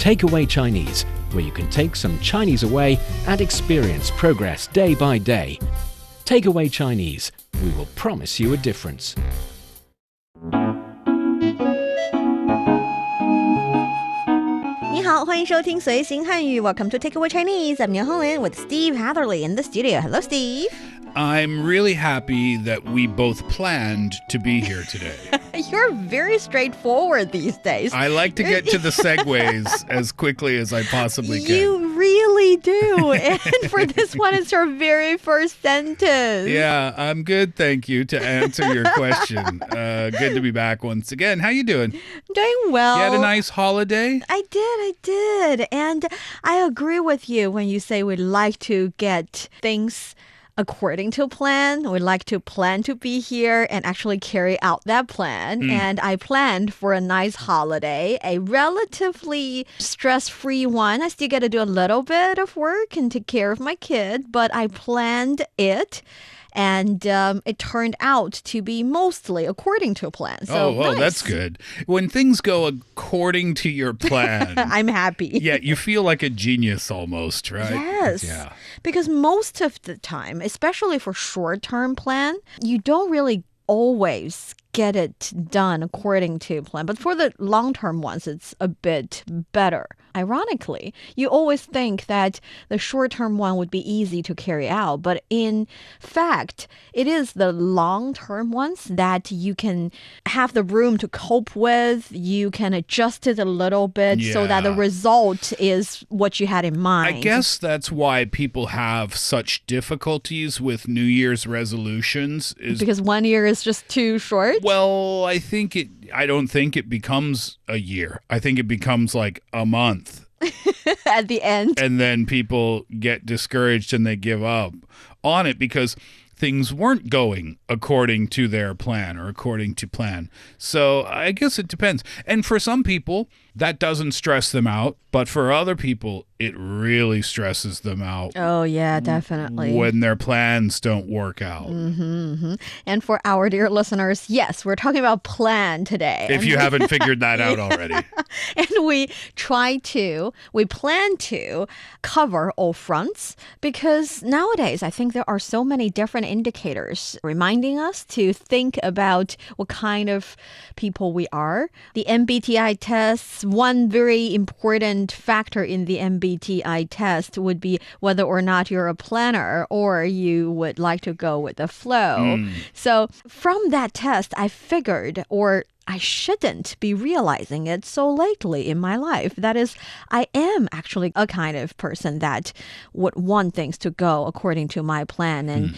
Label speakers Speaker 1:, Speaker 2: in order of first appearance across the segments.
Speaker 1: Takeaway Chinese, where you can take some Chinese away and experience progress day by day. Takeaway Chinese, we will promise you a difference.
Speaker 2: 你好，欢迎收听随行汉语 Welcome to Takeaway Chinese. I'm Niuniu with Steve Hatherley in the studio. Hello, Steve.
Speaker 3: I'm really happy that we both planned to be here today.
Speaker 2: You're very straightforward these days.
Speaker 3: I like to get to the segues as quickly as I possibly can.
Speaker 2: You really do. And for this one, it's your very first sentence.
Speaker 3: Yeah, I'm good, thank you, to answer your question. Good to be back once again. How you doing?
Speaker 2: Doing well.
Speaker 3: You had a nice holiday?
Speaker 2: I did. And I agree with you when you say we like to get things according to plan. We like to plan to be here and actually carry out that plan. And I planned for a nice holiday, a relatively stress-free one. I still get to do a little bit of work and take care of my kid, but I planned it. And it turned out to be mostly according to plan. So
Speaker 3: well,
Speaker 2: nice.
Speaker 3: That's good. When things go according to your plan,
Speaker 2: I'm happy.
Speaker 3: Yeah, you feel like a genius almost, right?
Speaker 2: Yes.
Speaker 3: Yeah.
Speaker 2: Because most of the time, especially for short-term plan, you don't really always get it done according to plan. But for the long-term ones, it's a bit better. Ironically, you always think that the short-term one would be easy to carry out. But in fact, it is the long-term ones that you can have the room to cope with. You can adjust it a little bit so that the result is what you had in mind.
Speaker 3: I guess that's why people have such difficulties with New Year's resolutions.
Speaker 2: Because 1 year is just too short?
Speaker 3: Well, I don't think it becomes a year. I think it becomes like a month.
Speaker 2: At the end.
Speaker 3: And then people get discouraged and they give up on it because things weren't going according to their plan or according to plan. So I guess it depends. And for some people, that doesn't stress them out. But for other people, it really stresses them out.
Speaker 2: Oh, yeah, definitely.
Speaker 3: When their plans don't work out.
Speaker 2: And for our dear listeners, yes, we're talking about plan today.
Speaker 3: If you haven't figured that out already.
Speaker 2: And we plan to cover all fronts because nowadays I think there are so many different indicators reminding us to think about what kind of people we are. The MBTI tests, one very important factor in the MBTI test would be whether or not you're a planner or you would like to go with the flow. So from that test, I figured, or I shouldn't be realizing it so lately in my life. That is, I am actually a kind of person that would want things to go according to my plan. And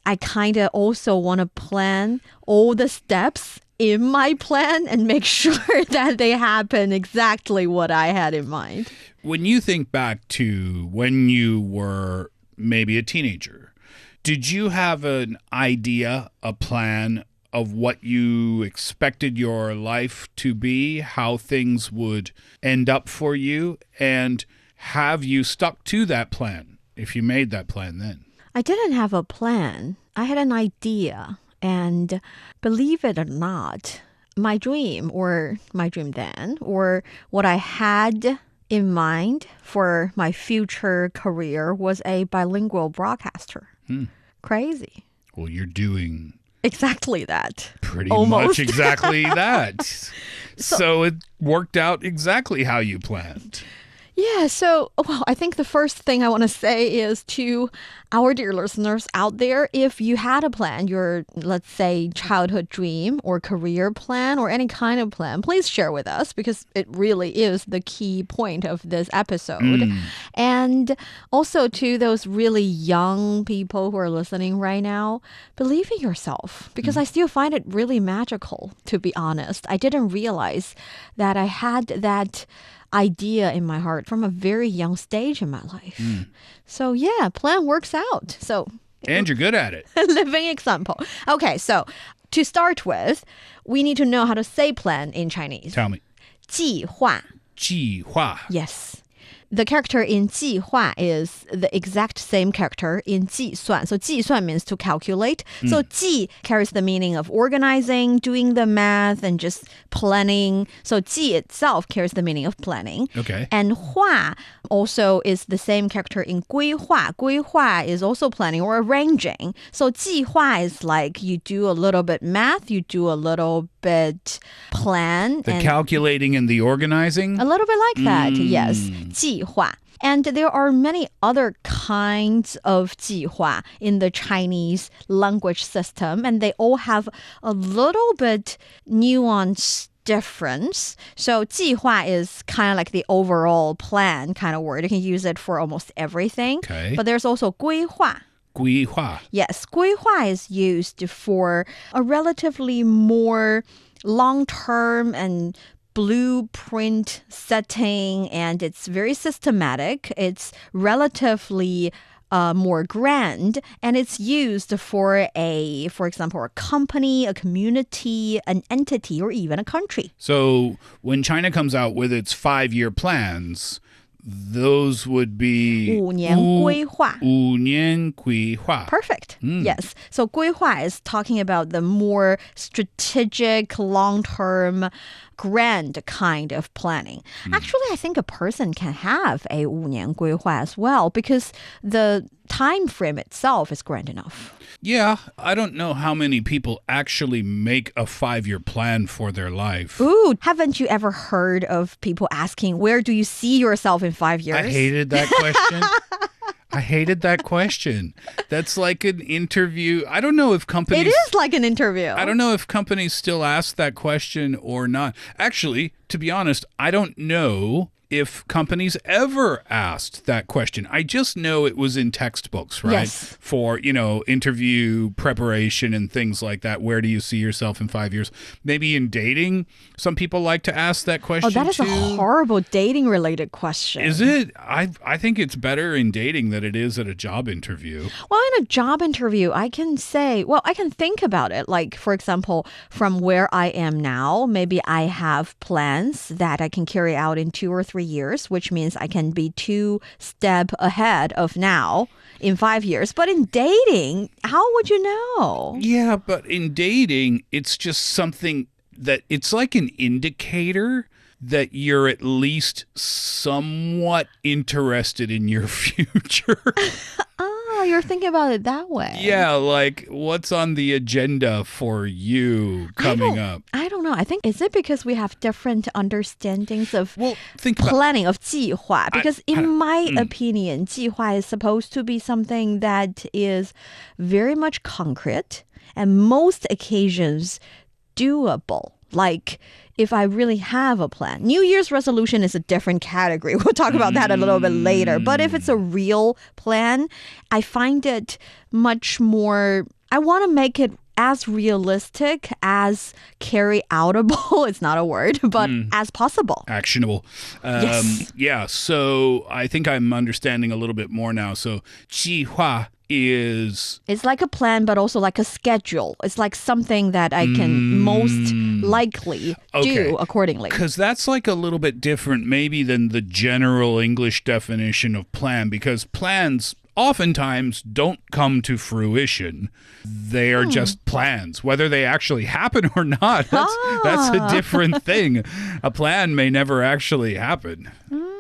Speaker 2: I kind of also want to plan all the steps in my plan and make sure that they happen exactly what I had in mind.
Speaker 3: When you think back to when you were maybe a teenager, did you have an idea, a plan of what you expected your life to be, how things would end up for you, and have you stuck to that plan if you made that plan then?
Speaker 2: I didn't have a plan. I had an idea. And believe it or not, my dream then, or what I had in mind for my future career was a bilingual broadcaster. Crazy.
Speaker 3: Well, you're doing
Speaker 2: exactly that.
Speaker 3: Pretty
Speaker 2: Almost.
Speaker 3: much exactly that. So it worked out exactly how you planned.
Speaker 2: Yeah, so, I think the first thing I want to say is to our dear listeners out there, if you had a plan, your, let's say, childhood dream or career plan or any kind of plan, please share with us because it really is the key point of this episode. And also to those really young people who are listening right now, believe in yourself because I still find it really magical, to be honest. I didn't realize that I had that idea in my heart from a very young stage in my life. So yeah, plan works out. So
Speaker 3: and you're good at it.
Speaker 2: Living example. Okay, so to start with, we need to know how to say plan in Chinese.
Speaker 3: Tell me.
Speaker 2: 计划.
Speaker 3: 计划.
Speaker 2: Yes. The character in 计划 is the exact same character in 计算. So 计算 means to calculate. So 计 carries the meaning of organizing, doing the math, and just planning. So 计 itself carries the meaning of planning.
Speaker 3: Okay.
Speaker 2: And 画 also is the same character in 规划. 规划 is also planning or arranging. So 计划 is like you do a little bit math, you do a little bit plan.
Speaker 3: The calculating and the organizing?
Speaker 2: A little bit like that, yes. 计划. And there are many other kinds of 计划 in the Chinese language system, and they all have a little bit nuanced difference. So 计划 is kind of like the overall plan kind of word. You can use it for almost everything.
Speaker 3: Okay.
Speaker 2: But there's also 规划.
Speaker 3: 规划.
Speaker 2: Yes, 规划 is used for a relatively more long-term and blueprint setting, and it's very systematic. It's relatively more grand, and it's used for example, a company, a community, an entity, or even a country.
Speaker 3: So when China comes out with its 5-year plans, those would be
Speaker 2: 5年规划.
Speaker 3: 5年规划.
Speaker 2: Perfect. Yes. So 规划 is talking about the more strategic, long-term, grand kind of planning. Actually, I think a person can have a 5年规划 as well because the time frame itself is grand enough.
Speaker 3: Yeah, I don't know how many people actually make a 5-year plan for their life.
Speaker 2: Ooh, haven't you ever heard of people asking, where do you see yourself in 5 years?
Speaker 3: I hated that question. I hated that question. That's like an interview. I don't know if companies...
Speaker 2: It is like an interview.
Speaker 3: I don't know if companies still ask that question or not. Actually, to be honest, I don't know if companies ever asked that question. I just know it was in textbooks, right?
Speaker 2: Yes.
Speaker 3: For, interview preparation and things like that. Where do you see yourself in 5 years? Maybe in dating, some people like to ask that question
Speaker 2: Oh, that is
Speaker 3: too.
Speaker 2: a horrible dating-related question.
Speaker 3: Is it? I think it's better in dating than it is at a job interview.
Speaker 2: Well, in a job interview, I can think about it. Like, for example, from where I am now, maybe I have plans that I can carry out in 2 or 3 years, which means I can be 2 steps ahead of now in 5 years. But in dating, how would you know?
Speaker 3: Yeah, but in dating, it's just something that it's like an indicator that you're at least somewhat interested in your future.
Speaker 2: Oh, you're thinking about it that way.
Speaker 3: Yeah, like what's on the agenda for you coming up?
Speaker 2: I don't know. I think, is it because we have different understandings of planning, of 计划? Because in my opinion, 计划 is supposed to be something that is very much concrete and most occasions doable. Like, if I really have a plan. New Year's resolution is a different category. We'll talk about that a little bit later. But if it's a real plan, I find it much more, I want to make it as realistic, as carry outable, it's not a word, but as possible.
Speaker 3: Actionable.
Speaker 2: Yes.
Speaker 3: Yeah, so I think I'm understanding a little bit more now. So 计划 is...
Speaker 2: It's like a plan, but also like a schedule. It's like something that I can most likely do accordingly.
Speaker 3: Because that's like a little bit different maybe than the general English definition of plan, because plans oftentimes don't come to fruition. They are just plans. Whether they actually happen or not, that's a different thing. A plan may never actually happen.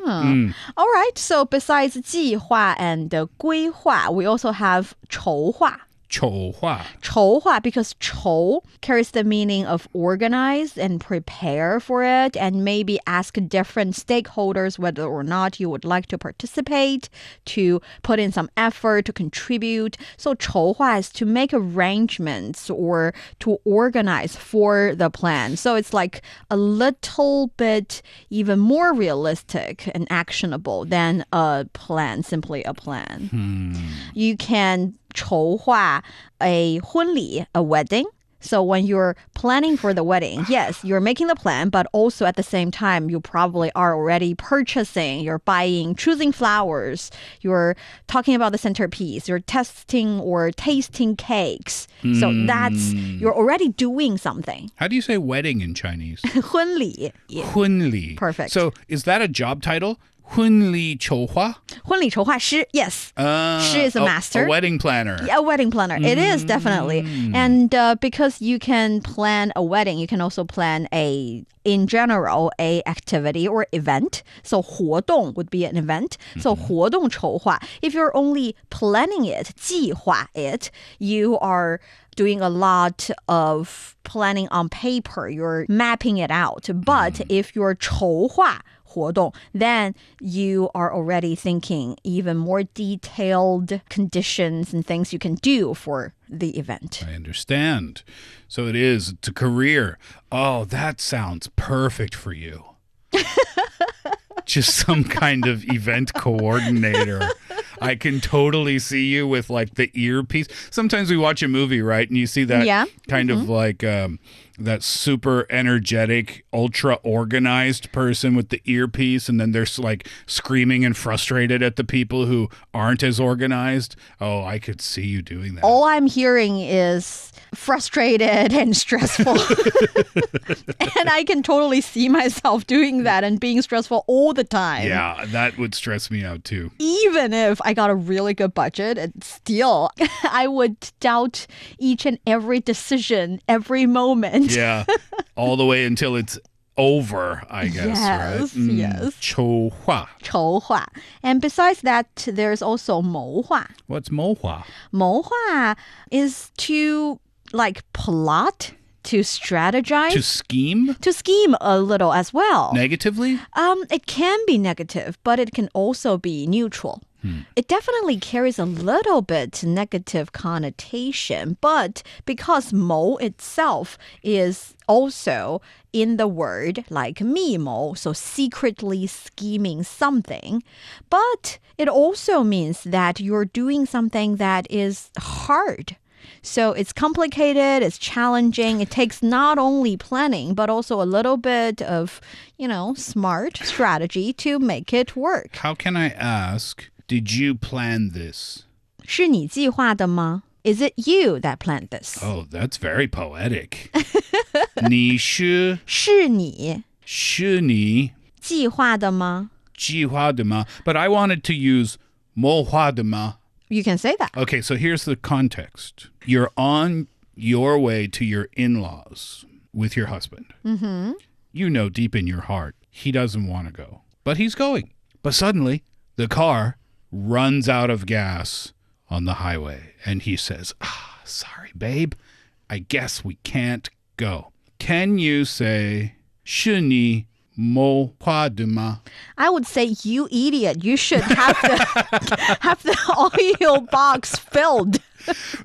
Speaker 2: All right. So besides 计划 and 规划, we also have 筹划.
Speaker 3: 筹划.
Speaker 2: 筹划, because 筹 carries the meaning of organize and prepare for it, and maybe ask different stakeholders whether or not you would like to participate, to put in some effort, to contribute. So 筹划 is to make arrangements or to organize for the plan. So it's like a little bit even more realistic and actionable than a plan, simply a plan. You can 筹划 a 婚礼, a wedding. So when you're planning for the wedding, yes, you're making the plan, but also at the same time, you probably are already purchasing, you're buying, choosing flowers, you're talking about the centerpiece, you're testing or tasting cakes. So that's, you're already doing something.
Speaker 3: How do you say wedding in Chinese?
Speaker 2: 婚礼.
Speaker 3: 婚礼.
Speaker 2: Perfect.
Speaker 3: So is that a job title? 婚礼筹划？
Speaker 2: 婚礼筹划师 yes. She is a master.
Speaker 3: A wedding planner.
Speaker 2: Yeah, a wedding planner. It is definitely. And because you can plan a wedding, you can also plan in general, a activity or event. So 活动 would be an event. So 活动筹划. If you're only planning it, 计划 it, you are doing a lot of planning on paper. You're mapping it out. But if you're 筹划活动, then you are already thinking even more detailed conditions and things you can do for the event.
Speaker 3: I understand. So it's a career. Oh, that sounds perfect for you. Just some kind of event coordinator. I can totally see you with like the earpiece. Sometimes we watch a movie, right? And you see that kind of like that super energetic, ultra organized person with the earpiece. And then they're like screaming and frustrated at the people who aren't as organized. Oh, I could see you doing that.
Speaker 2: All I'm hearing is frustrated and stressful. And I can totally see myself doing that and being stressful all the time.
Speaker 3: Yeah, that would stress me out too.
Speaker 2: Even if I got a really good budget, and still I would doubt each and every decision, every moment.
Speaker 3: Yeah, all the way until it's over, I guess, right?
Speaker 2: Yes.
Speaker 3: 筹划.
Speaker 2: 筹划. And besides that, there's also 谋划.
Speaker 3: What's 谋划?
Speaker 2: 谋划 is to like plot, to strategize.
Speaker 3: To scheme?
Speaker 2: To scheme a little as well.
Speaker 3: Negatively?
Speaker 2: It can be negative, but it can also be neutral. It definitely carries a little bit negative connotation, but because 谋 itself is also in the word like 密谋, so secretly scheming something, but it also means that you're doing something that is hard. So it's complicated, it's challenging. It takes not only planning, but also a little bit of, smart strategy to make it work.
Speaker 3: How can I ask, did you plan this?
Speaker 2: 是你计划的吗? Is it you that planned this?
Speaker 3: Oh, that's very poetic. 你是
Speaker 2: 你计划的吗?
Speaker 3: 计划的吗? But I wanted to use 谋划的吗?
Speaker 2: You can say that.
Speaker 3: Okay, so here's the context. You're on your way to your in-laws with your husband. Mm-hmm. You know deep in your heart he doesn't want to go, but he's going. But suddenly, the car runs out of gas on the highway, and he says, sorry, babe, I guess we can't go. Can you say, 是你谋划的吗?
Speaker 2: I would say, you idiot, you should have the oil box filled.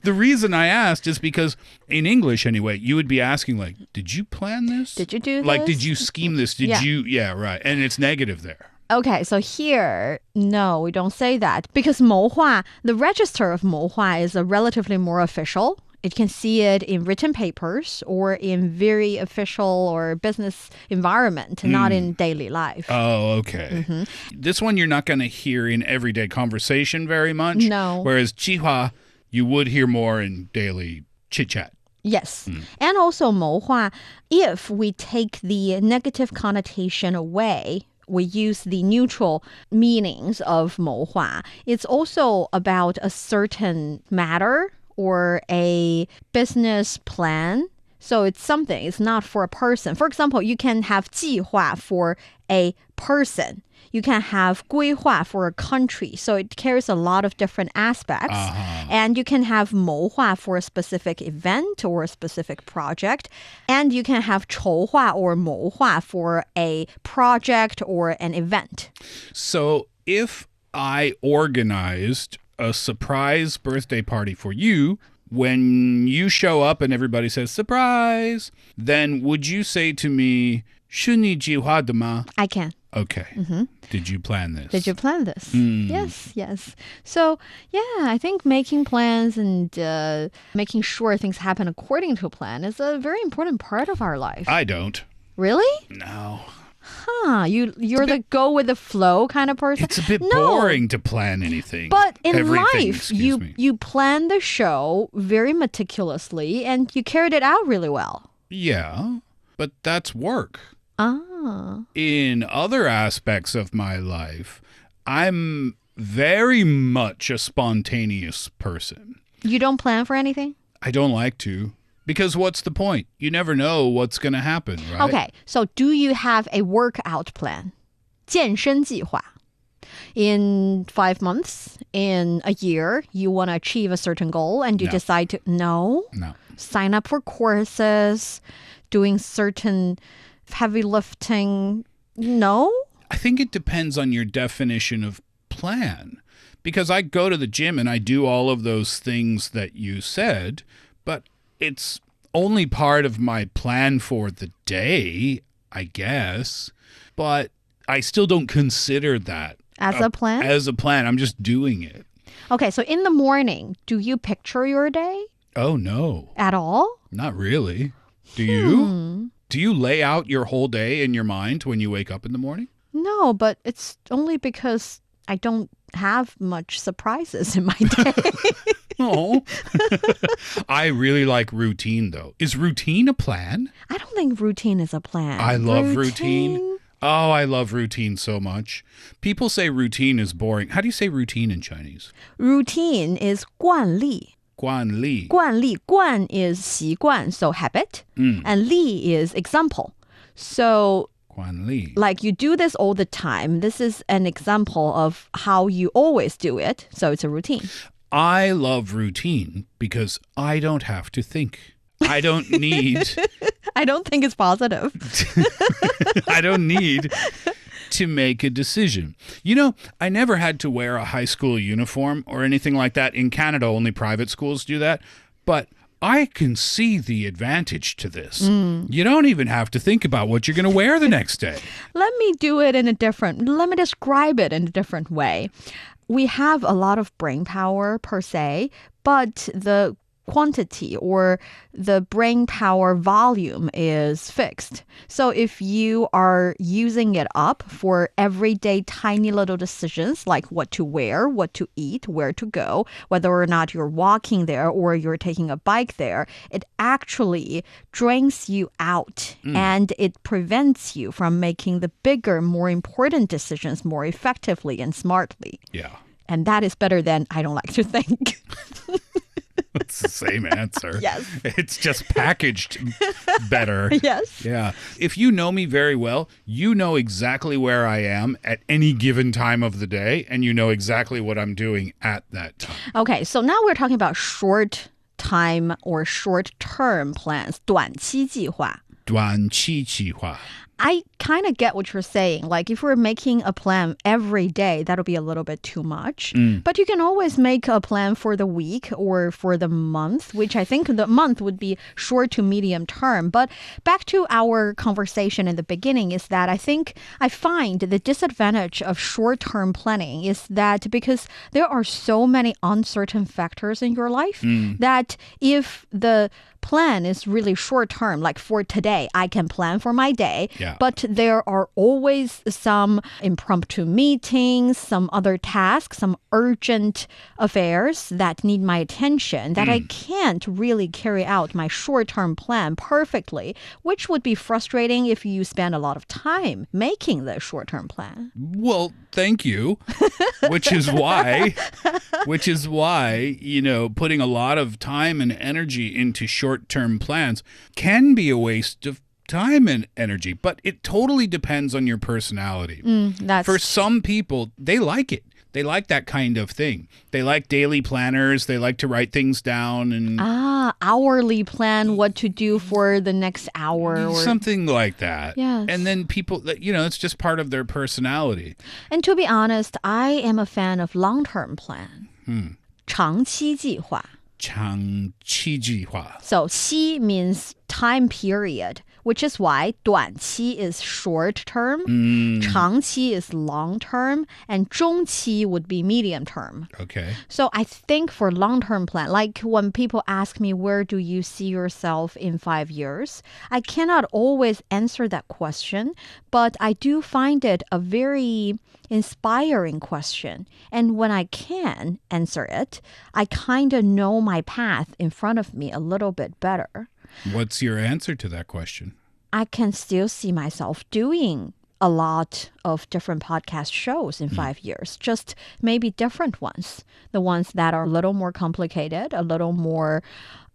Speaker 3: The reason I asked is because in English anyway, you would be asking like, did you plan this?
Speaker 2: Did you do this?
Speaker 3: Like, did you scheme this? Did you? Yeah, right. And it's negative there.
Speaker 2: Okay, so here, no, we don't say that. Because 谋划, the register of 谋划 is a relatively more official. You can see it in written papers or in very official or business environment, not in daily life.
Speaker 3: Oh, okay. Mm-hmm. This one you're not going to hear in everyday conversation very much.
Speaker 2: No.
Speaker 3: Whereas 计划, you would hear more in daily chit-chat.
Speaker 2: Yes. And also 谋划, if we take the negative connotation away, we use the neutral meanings of 谋划. It's also about a certain matter or a business plan. So it's something, it's not for a person. For example, you can have 计划 for a person. You can have 规划 for a country. So it carries a lot of different aspects. And you can have 谋划 for a specific event or a specific project. And you can have 筹划 or 谋划 for a project or an event.
Speaker 3: So if I organized a surprise birthday party for you, when you show up and everybody says surprise, then would you say to me, 是你计划的吗?
Speaker 2: I can.
Speaker 3: Okay. Mm-hmm. Did you plan this?
Speaker 2: Did you plan this? Yes. So, yeah, I think making plans and making sure things happen according to a plan is a very important part of our life.
Speaker 3: I don't.
Speaker 2: Really?
Speaker 3: No.
Speaker 2: You're the go with the flow kind of person?
Speaker 3: It's a bit boring to plan anything.
Speaker 2: But in
Speaker 3: Everything,
Speaker 2: life, you plan the show very meticulously and you carried it out really well.
Speaker 3: Yeah, but that's work. In other aspects of my life, I'm very much a spontaneous person.
Speaker 2: You don't plan for anything?
Speaker 3: I don't like to. Because what's the point? You never know what's going to happen, right?
Speaker 2: Okay, so do you have a workout plan? 健身计划. In 5 months, in a year, you want to achieve a certain goal and you decide to, no, sign up for courses, doing certain heavy lifting, no?
Speaker 3: I think it depends on your definition of plan. Because I go to the gym and I do all of those things that you said, but it's only part of my plan for the day, I guess. But I still don't consider that
Speaker 2: as a plan?
Speaker 3: As a plan. I'm just doing it.
Speaker 2: Okay, so in the morning, do you picture your day?
Speaker 3: Oh, no.
Speaker 2: At all?
Speaker 3: Not really. Do you? Do you lay out your whole day in your mind when you wake up in the morning?
Speaker 2: No, but it's only because I don't have much surprises in my day.
Speaker 3: Oh. I really like routine, though. Is routine a plan?
Speaker 2: I don't think routine is a plan.
Speaker 3: I love routine. Oh, I love routine so much. People say routine is boring. How do you say routine in Chinese?
Speaker 2: Routine is 惯例.
Speaker 3: 惯例.
Speaker 2: 惯例. 惯 is 习惯, so habit. And 例 is example. So,
Speaker 3: 惯例.
Speaker 2: like you do this all the time. This is an example of how you always do it. So it's a routine.
Speaker 3: I love routine because I don't have to think. I don't need...
Speaker 2: I don't think it's positive.
Speaker 3: I don't need to make a decision. You know, I never had to wear a high school uniform or anything like that. In Canada, only private schools do that. But I can see the advantage to this. You don't even have to think about what you're going to wear the next day.
Speaker 2: Let me describe it in a different way. We have a lot of brain power per se, but the quantity or the brain power volume is fixed. So if you are using it up for everyday tiny little decisions like what to wear, what to eat, where to go, whether or not you're walking there or you're taking a bike there, it actually drains you out and it prevents you from making the bigger, more important decisions more effectively and smartly.
Speaker 3: Yeah.
Speaker 2: And that is better than I don't like to think.
Speaker 3: It's the same answer.
Speaker 2: Yes.
Speaker 3: It's just packaged better.
Speaker 2: Yes.
Speaker 3: Yeah. If you know me very well, you know exactly where I am at any given time of the day, and you know exactly what I'm doing at that time.
Speaker 2: Okay, so now we're talking about short time or short-term plans, 短期计划.
Speaker 3: 短期计划.
Speaker 2: I kind of get what you're saying. Like if we're making a plan every day, that'll be a little bit too much. But you can always make a plan for the week or for the month, which I think the month would be short to medium term. But back to our conversation in the beginning is that I find the disadvantage of short-term planning is that because there are so many uncertain factors in your life that if the plan is really short term, like for today, I can plan for my day, but there are always some impromptu meetings, some other tasks, some urgent affairs that need my attention that I can't really carry out my short-term plan perfectly, which would be frustrating if you spend a lot of time making the short-term plan.
Speaker 3: Well, thank you. Which is why, you know, putting a lot of time and energy into short-term plans can be a waste of time and energy, but it totally depends on your personality. For some people, they like it. They like that kind of thing. They like daily planners. They like to write things down and
Speaker 2: hourly plan what to do for the next hour or
Speaker 3: something like that.
Speaker 2: Yes.
Speaker 3: And then people, you know, it's just part of their personality.
Speaker 2: And to be honest, I am a fan of long-term plan. 长期计划.
Speaker 3: 长期计划.
Speaker 2: So 期 means time period, which is why 短期 is short term, 长期 is long term, and 中期 would be medium term.
Speaker 3: Okay.
Speaker 2: So I think for long term plan, like when people ask me, where do you see yourself in 5 years? I cannot always answer that question, but I do find it a very inspiring question. And when I can answer it, I kind of know my path in front of me a little bit better.
Speaker 3: What's your answer to that question?
Speaker 2: I can still see myself doing a lot of different podcast shows in 5 years, just maybe different ones. The ones that are a little more complicated, a little more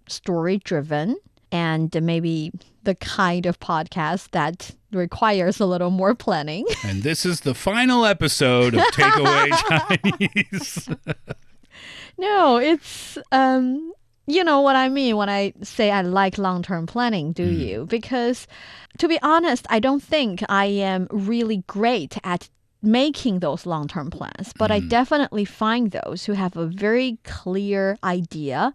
Speaker 2: story-driven, and maybe the kind of podcast that requires a little more planning.
Speaker 3: And this is the final episode of Takeaway Chinese.
Speaker 2: No, it's, you know what I mean when I say I like long-term planning, do you? Because to be honest, I don't think I am really great at making those long-term plans, but I definitely find those who have a very clear idea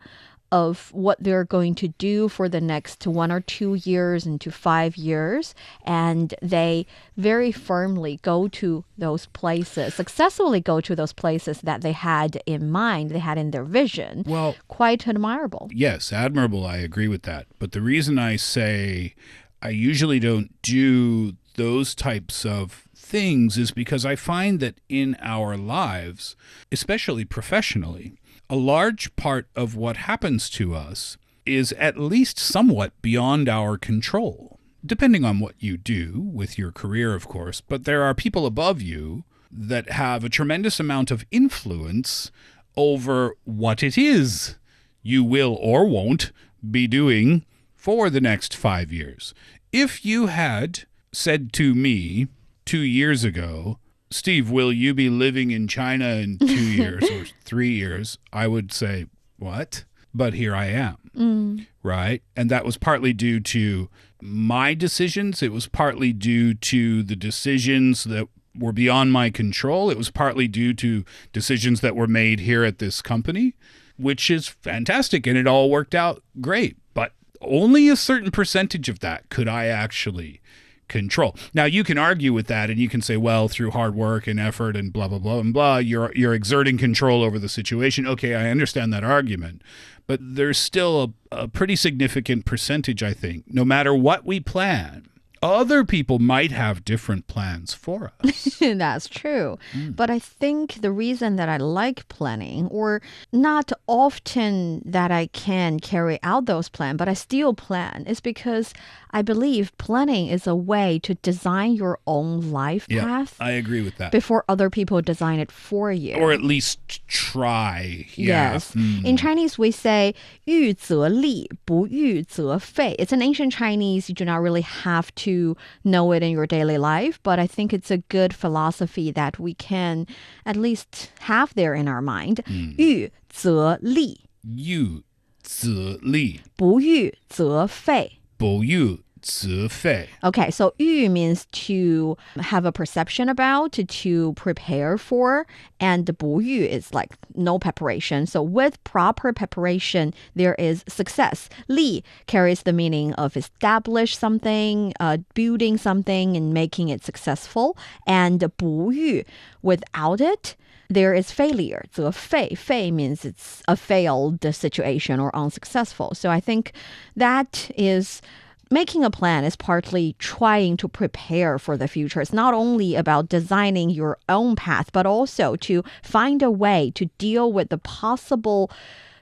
Speaker 2: of what they're going to do for the next 1 or 2 years into 5 years. And they very firmly go to those places, successfully go to those places that they had in mind, they had in their vision.
Speaker 3: Well,
Speaker 2: quite admirable.
Speaker 3: Yes, admirable. I agree with that. But the reason I say I usually don't do those types of things is because I find that in our lives, especially professionally, a large part of what happens to us is at least somewhat beyond our control, depending on what you do with your career, of course. But there are people above you that have a tremendous amount of influence over what it is you will or won't be doing for the next 5 years. If you had said to me 2 years ago, Steve, will you be living in China in 2 years or 3 years? I would say, what? But here I am, right? And that was partly due to my decisions. It was partly due to the decisions that were beyond my control. It was partly due to decisions that were made here at this company, which is fantastic. And it all worked out great. But only a certain percentage of that could I actually control. Now, you can argue with that and you can say, well, through hard work and effort and blah, blah, blah, and blah, you're exerting control over the situation. Okay, I understand that argument. But there's still a pretty significant percentage, I think, no matter what we plan, other people might have different plans for us.
Speaker 2: That's true. But I think the reason that I like planning, or not often that I can carry out those plans, but I still plan, is because I believe planning is a way to design your own life path.
Speaker 3: I agree with that.
Speaker 2: Before other people design it for you.
Speaker 3: Or at least try.
Speaker 2: Yes. In Chinese, we say, 喻则立,不喻则废. It's an ancient Chinese. You do not really have to know it in your daily life, but I think it's a good philosophy that we can at least have there in our mind. 喻则立,
Speaker 3: 喻则立,
Speaker 2: 不喻则废.
Speaker 3: 不喻则废.
Speaker 2: Okay, so 喻 means to have a perception about, to prepare for, and 不喻 is like no preparation. So with proper preparation, there is success. 立 carries the meaning of establish something, building something, and making it successful. And 不喻, without it, there is failure. 则废, 废 means it's a failed situation or unsuccessful. So I think that is... Making a plan is partly trying to prepare for the future. It's not only about designing your own path, but also to find a way to deal with the possible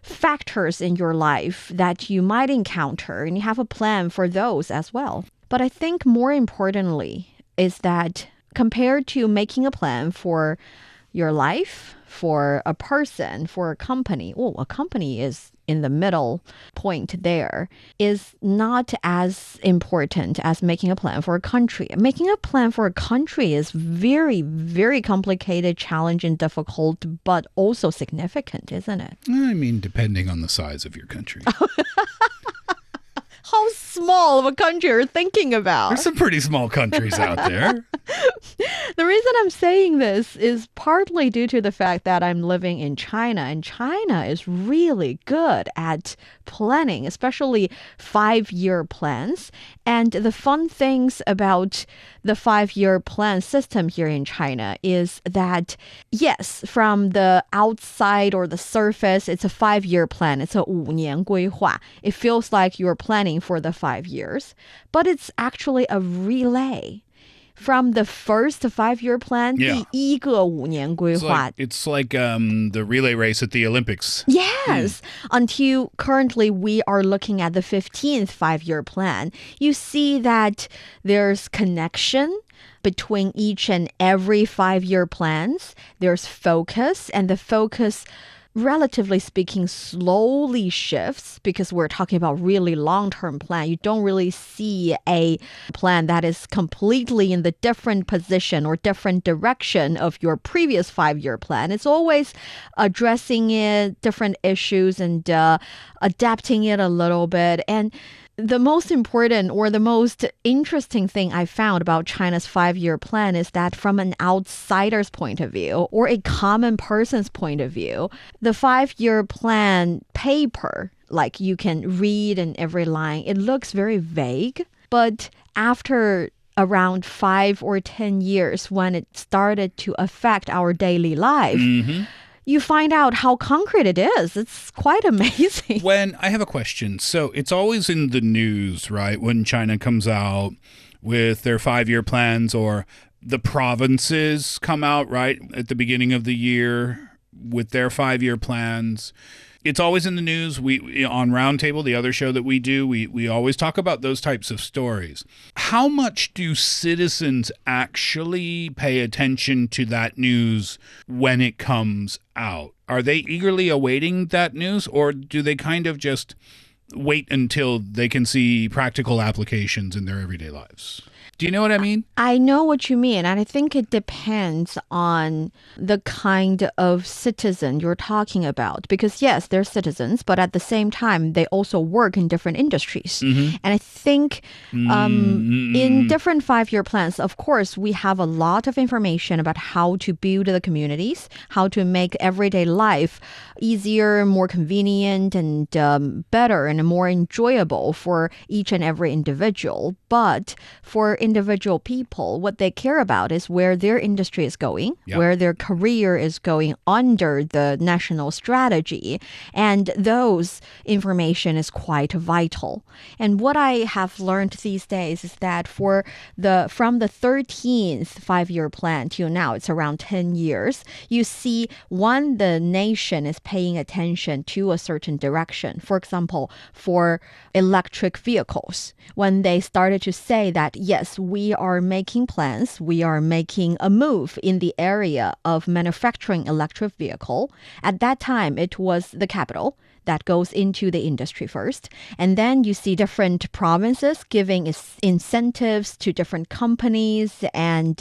Speaker 2: factors in your life that you might encounter, and you have a plan for those as well. But I think more importantly is that compared to making a plan for your life, for a person, for a company, a company is in the middle point there, is not as important as making a plan for a country. Making a plan for a country is very, very complicated, challenging, difficult, but also significant, isn't it?
Speaker 3: I mean, depending on the size of your country.
Speaker 2: How small of a country you're thinking about?
Speaker 3: There's some pretty small countries out there.
Speaker 2: The reason I'm saying this is partly due to the fact that I'm living in China, and China is really good at planning, especially 5-year plans. And the fun things about the 5-year plan system here in China is that, yes, from the outside or the surface, it's a 5-year plan. It's a 5年规划. It feels like you're planning for the 5 years, but it's actually a relay. from the first 5-year plan, 第一个5年规划
Speaker 3: It's like the relay race at the Olympics.
Speaker 2: Yes, until currently we are looking at the 15th 5-year plan. You see that there's connection between each and every 5-year plans. There's focus, and the focus, relatively speaking, slowly shifts because we're talking about really long-term plan. You don't really see a plan that is completely in the different position or different direction of your previous 5-year plan. It's always addressing it, different issues, and adapting it a little bit. And the most important or the most interesting thing I found about China's 5-year plan is that from an outsider's point of view or a common person's point of view, the 5-year plan paper, like you can read in every line, it looks very vague. But after around 5 or 10 years, when it started to affect our daily life, you find out how concrete it is. It's quite amazing.
Speaker 3: When I have a question. So it's always in the news, right? When China comes out with their 5-year plans, or the provinces come out, right, at the beginning of the year with their 5-year plans. It's always in the news. We on Roundtable, the other show that we do, we always talk about those types of stories. How much do citizens actually pay attention to that news when it comes out? Are they eagerly awaiting that news, or do they kind of just wait until they can see practical applications in their everyday lives? Do you know what I mean?
Speaker 2: I know what you mean. And I think it depends on the kind of citizen you're talking about. Because yes, they're citizens, but at the same time, they also work in different industries. And I think in different 5-year plans, of course, we have a lot of information about how to build the communities, how to make everyday life easier, more convenient, and better and more enjoyable for each and every individual. But for individual people, what they care about is where their industry is going, where their career is going under the national strategy. And those information is quite vital. And what I have learned these days is that from the 13th 5-year plan till now, it's around 10 years, you see, one, the nation is paying attention to a certain direction. For example, for electric vehicles, when they started to say that, yes, we are making plans, we are making a move in the area of manufacturing electric vehicle. At that time, it was the capital that goes into the industry first. And then you see different provinces giving incentives to different companies and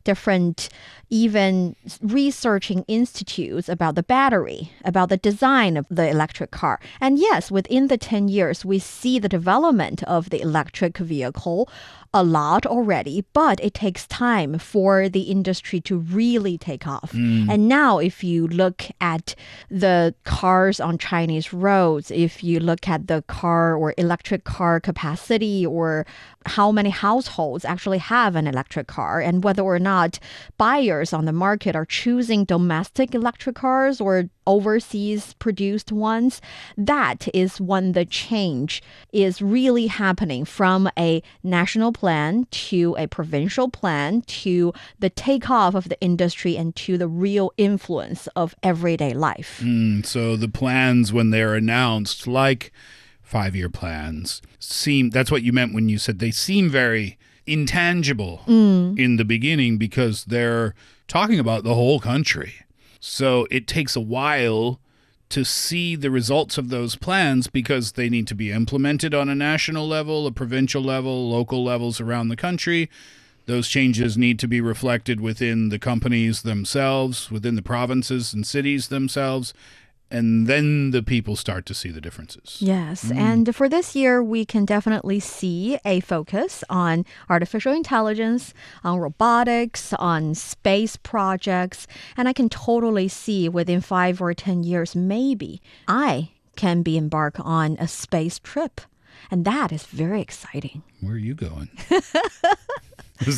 Speaker 2: different even researching institutes about the battery, about the design of the electric car. And yes, within the 10 years, we see the development of the electric vehicle a lot already, but it takes time for the industry to really take off. And now if you look at the cars on Chinese roads, if you look at the car or electric car capacity, or how many households actually have an electric car, and whether or not buyers on the market are choosing domestic electric cars or overseas produced ones, that is when the change is really happening from a national plan to a provincial plan to the takeoff of the industry and to the real influence of everyday life.
Speaker 3: So the plans, when they're announced, like 5-year plans, that's what you meant when you said they seem very intangible in the beginning, because they're talking about the whole country. So it takes a while to see the results of those plans, because they need to be implemented on a national level, a provincial level, local levels around the country. Those changes need to be reflected within the companies themselves, within the provinces and cities themselves. And then the people start to see the differences.
Speaker 2: Yes. And for this year, we can definitely see a focus on artificial intelligence, on robotics, on space projects. And I can totally see within 5 or 10 years, maybe I can be embarked on a space trip. And that is very exciting.
Speaker 3: Where are you going?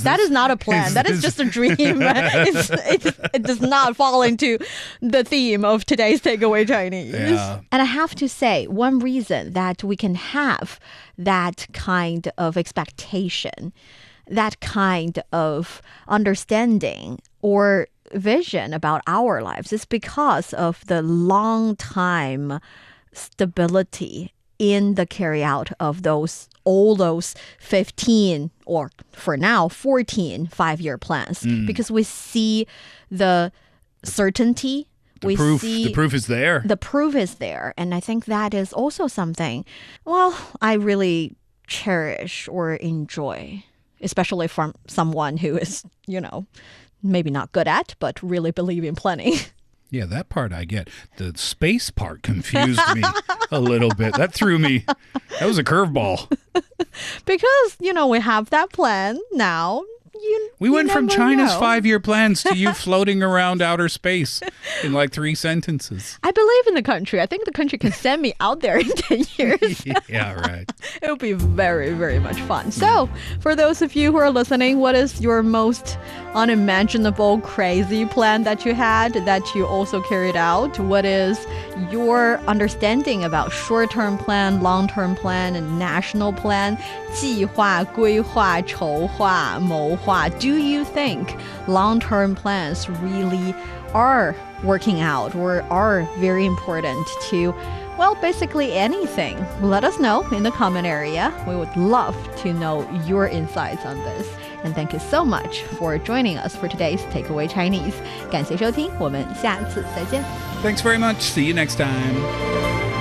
Speaker 2: That is not a plan. That is just a dream. It does not fall into the theme of today's Takeaway Chinese.
Speaker 3: Yeah.
Speaker 2: And I have to say, one reason that we can have that kind of expectation that kind of understanding or vision about our lives is because of the long time stability in the carry out of all those 15 or for now 14 5-year plans because we see the certainty.
Speaker 3: The proof is there.
Speaker 2: The proof is there. And I think that is also something, well, I really cherish or enjoy, especially from someone who is, maybe not good at, but really believe in planning.
Speaker 3: Yeah, that part I get. The space part confused me a little bit. That threw me. That was a curveball.
Speaker 2: Because, we have that plan now.
Speaker 3: We went from China's
Speaker 2: know.
Speaker 3: 5-year plans to you floating around outer space in like 3 sentences.
Speaker 2: I believe in the country. I think the country can send me out there in 10 years.
Speaker 3: Yeah, right.
Speaker 2: It would be very, very much fun. So, for those of you who are listening, what is your most unimaginable, crazy plan that you had that you also carried out? What is your understanding about short-term plan, long-term plan, and national plan? 计划, 规划, 筹划, 谋划. Do you think long-term plans really are working out or are very important to, well, basically anything? Let us know in the comment area. We would love to know your insights on this. And thank you so much for joining us for today's Takeaway Chinese. 感谢收听，我们下次再见。
Speaker 3: Thanks very much. See you next time.